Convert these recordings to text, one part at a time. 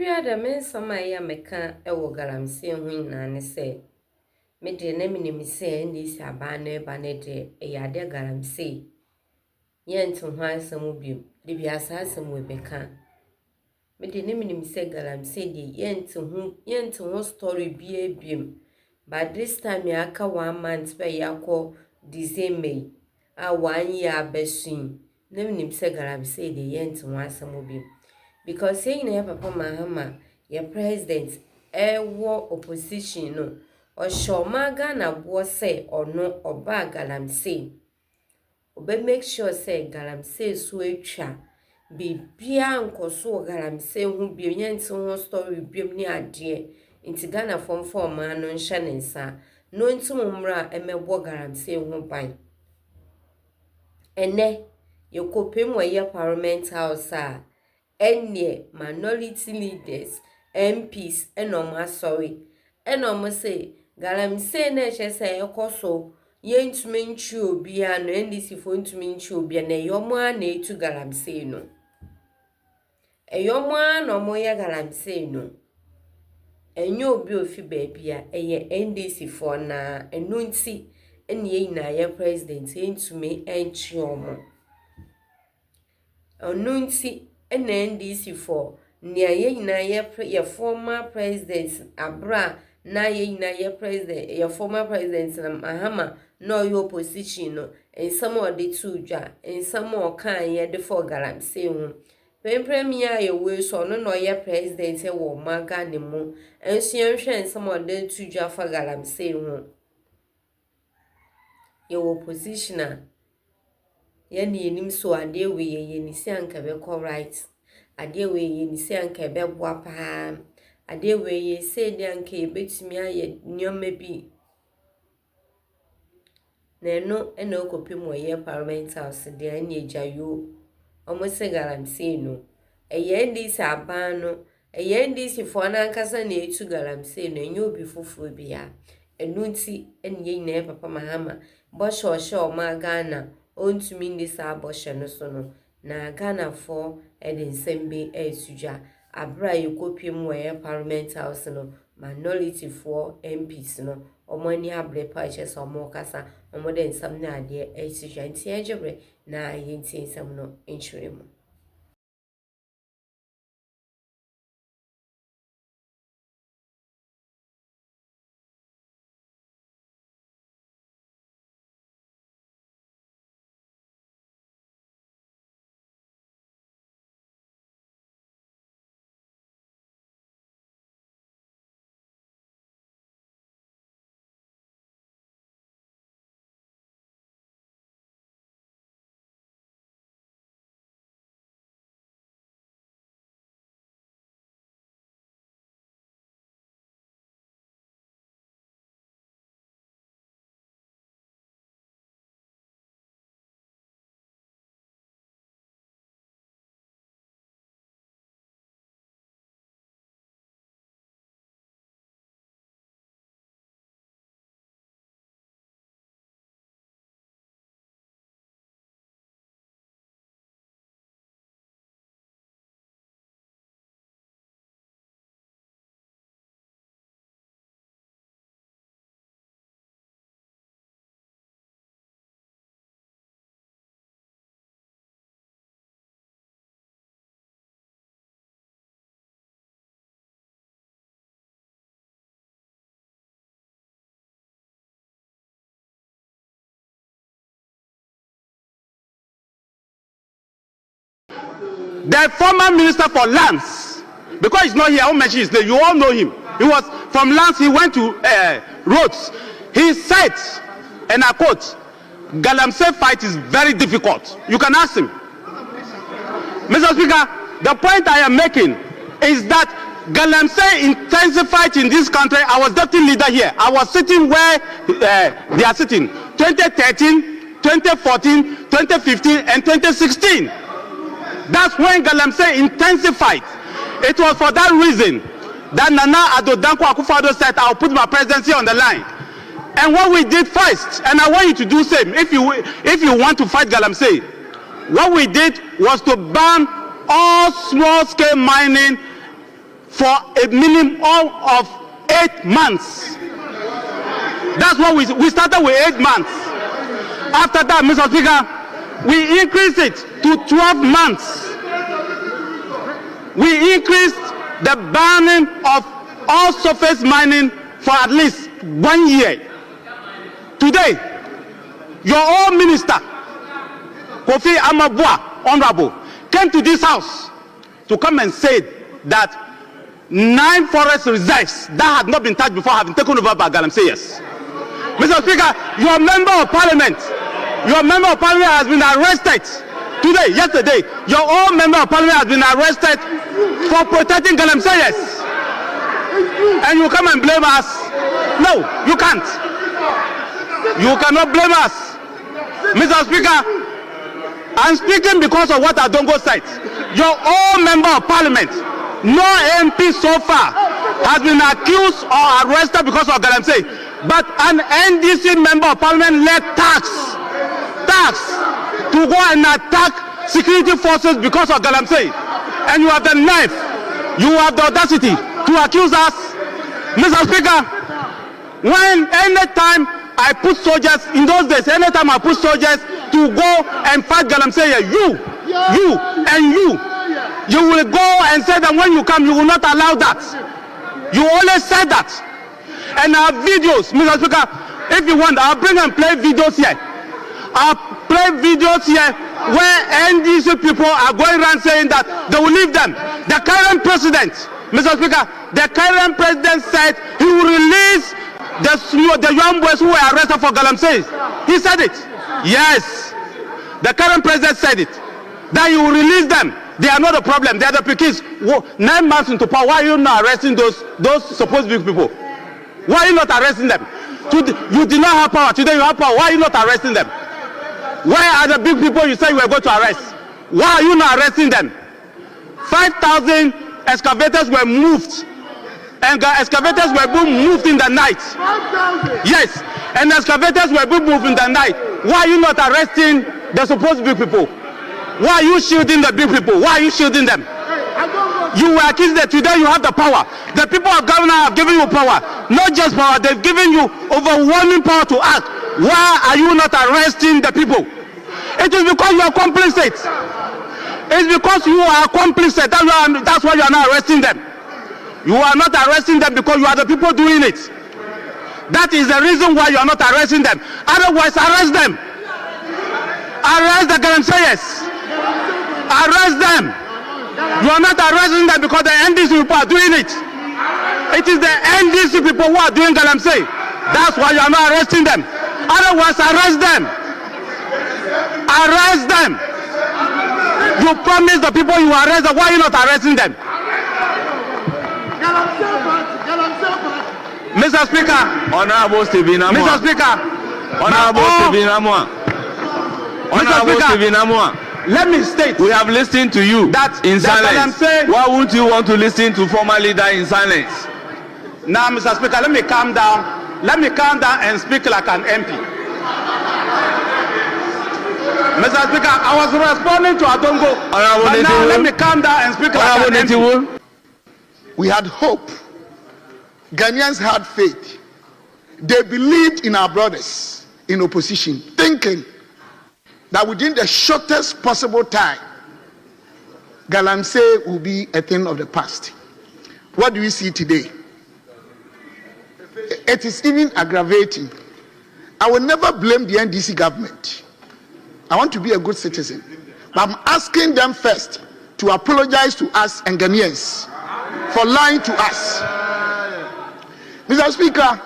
Bibia da men sama ya meka ewo Galamsey ho nyina ne se me de na minim se NDC aban no ba ne de eyade Galamsey yent ho asem biem de bia sa asem we beka me de na minim se Galamsey de yent ho story biem but this time ya aka 1 month be yakọ December a 1 year besun na minim se Galamsey de yent ho asem biem because saying na papa Mahama your president wo opposition no o shoma Ghana bo say or no oba Galamsey obe make sure say Galamsey so atwa bibia nkoso Galamsey hu bienyense ho story biem ni ade inti Ghana form ma no nhya nensa no ntumumra emebo Galamsey hu ban ene yekopem wa ye parliament house a enye minority leaders MPs enoma sorry enoma say Galamsey na ehese ekoso yentumi nchi obi a no NDC fo ntumi nchi obi na yomo a na etu Galamsey no eyomo a no mo ye Galamsey no enye obi ofi baabia eye NDC fo na enu nti enye na ye president entumi enchi omo enu nti ena NDC for nia ye nyina ye former president abra na ye nyina ye president ye former president na Mahama no your opposition no en some of the two dwa en some o kan ye de for Galamsey hu premier ye we so no ye president e wo maga ne mu enso ye hwe en some of the two dwa for Galamsey hu ye opposition ye ni enim so ade we ye ni si anka be right ade we ye ni si anka be boa pa ade we ye se de anka e betimi aye nyoma bi na no ena okopim wo ye parliament house de anya jayo omo se Galamsey no eye NDC aban no eye NDC fo na ankasa na etu Galamsey no enye obi foforo bia enu nti enye nyina papa Mahama bo shosho ma Ghana ontumi ndi sa aboshe no so no na Ghana for eden sembe esujwa abra yekopiem wo ye parliament house no minority for MPs no omani abre pa chese omo kasa omo den nsam na ade esujwa nti ejebre na yenti nsam no enchiremu. The former minister for lands, because he's not here, I won't mention his name, you all know him. He was from lands, he went to roads. He said, and I quote, Galamsey fight is very difficult. You can ask him. Mr. Speaker, the point I am making is that Galamsey intensified in this country. I was deputy leader here. I was sitting where they are sitting. 2013, 2014, 2015, and 2016. That's when Galamsey intensified. It was for that reason that Nana Addo Dankwa Akufo-Addo said, I'll put my presidency on the line. And what we did first, and I want you to do same, if you want to fight Galamsey, what we did was to ban all small-scale mining for a minimum of 8 months. That's what we started with 8 months. After that, Mr. Speaker, we increased it to 12 months. We increased the banning of all surface mining for at least 1 year. Today, your own minister, Kofi Amabua, Honorable, came to this house to come and say that 9 forest reserves that had not been touched before have been taken over by Galamseyers. Mr. Speaker, your member of parliament has been arrested today, yesterday. Your own member of parliament has been arrested for protecting Galamseyers. And you come and blame us. No, you can't. You cannot blame us. Mr. Speaker, I'm speaking because of what Adongo said. Your own member of parliament, no MP so far, has been accused or arrested because of Galamsey. But an NDC member of parliament led tax to go and attack security forces because of Galamsey. And you have the nerve, you have the audacity to accuse us. Mr. Speaker, when anytime I put soldiers, in those days, anytime I put soldiers to go and fight Galamsey, you will go and say that when you come, you will not allow that. You always said that. And our videos, Mr. Speaker, if you want, I'll bring and play videos here. I'll play videos here where NDC people are going around saying that they will leave them. The current president, Mr. Speaker, the current president said he will release the young boys who were arrested for Galamsey. He said it. Yes. The current president said it. That you will release them. They are not a problem. They are the Pikis. 9 months into power, why are you not arresting those supposed big people? Why are you not arresting them? You did not have power. Today you have power. Why are you not arresting them? Where are the big people you say you were going to arrest? Why are you not arresting them? 5,000 excavators were moved. And excavators were being moved in the night. Yes. And excavators were being moved in the night. Why are you not arresting the supposed big people? Why are you shielding the big people? Why are you shielding them? You were accused that today you have the power. The people of Ghana have given you power. Not just power, they've given you overwhelming power to act. Why are you not arresting the people? It is because you are complicit. It's because you are complicit. That's why you are not arresting them. You are not arresting them because you are the people doing it. That is the reason why you are not arresting them. Otherwise, arrest them. Arrest the Galamseyers. Arrest them. You are not arresting them because the NDC people are doing it. It is the NDC people who are doing Galamsey. That's why you are not arresting them. Otherwise, arrest them. Arrest them. You promise the people you arrest them. Why are you not arresting them? Mr. Speaker. Honorable Stephen Amwa. Mr. Speaker. Honorable Stephen Amwa. Honorable Stephen Amwa. Let me state. We have listened to you that in silence. Why won't you want to listen to former leader in silence? Now, Mr. Speaker, let me calm down. Let me calm down and speak like an MP. Mr. Speaker, I was responding to Adongo. But now let me calm down and speak like an MP. We had hope. Ghanaians had faith. They believed in our brothers in opposition, thinking that within the shortest possible time, Galamsey will be a thing of the past. What do we see today? It is even aggravating. I will never blame the NDC government. I want to be a good citizen. But I'm asking them first to apologize to us and Ghanaians for lying to us. Mr. Speaker,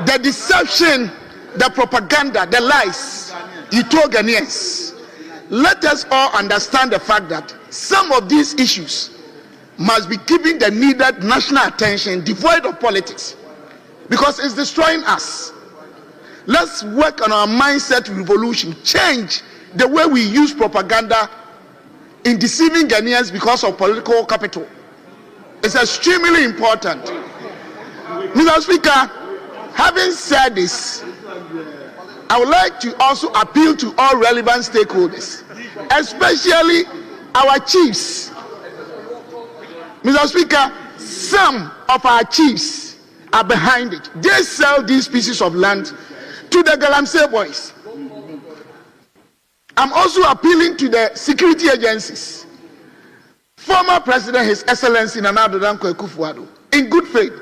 the deception, the propaganda, the lies you told Ghanaians. Let us all understand the fact that some of these issues must be given the needed national attention, devoid of politics, because it's destroying us. Let's work on our mindset revolution, change the way we use propaganda in deceiving Ghanaians because of political capital. It's extremely important. Mr. Speaker, having said this, I would like to also appeal to all relevant stakeholders, especially our chiefs Mr. Speaker, some of our chiefs are behind it. They sell these pieces of land to the Galamsey boys. I'm also appealing to the security agencies. Former President, His Excellency Nana Addo Dankwa Akufo-Addo, in good faith,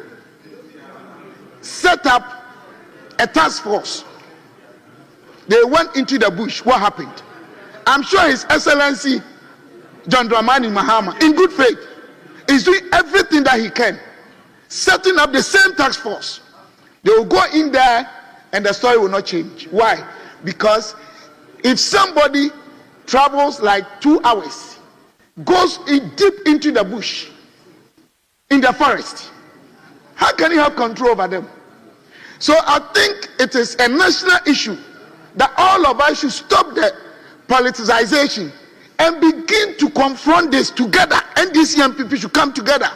set up a task force. They went into the bush. What happened? I'm sure His Excellency John Dramani Mahama, in good faith, is doing everything that he can, setting up the same task force. They will go in there and the story will not change. Why? Because if somebody travels like 2 hours, goes deep into the bush, in the forest, how can you have control over them? So I think it is a national issue that all of us should stop the politicization and begin to confront this together. NDC and people should come together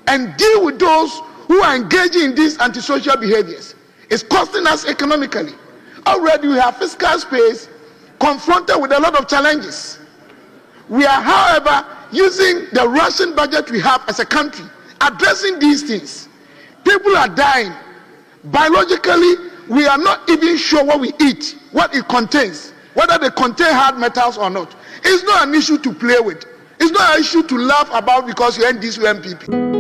and deal with those who are engaging in these antisocial behaviors. It's costing us economically. Already we have fiscal space confronted with a lot of challenges. We are, however, using the Russian budget we have as a country, addressing these things. People are dying. Biologically, we are not even sure what we eat, what it contains, whether they contain hard metals or not. It's not an issue to play with. It's not an issue to laugh about because you NDC MPP.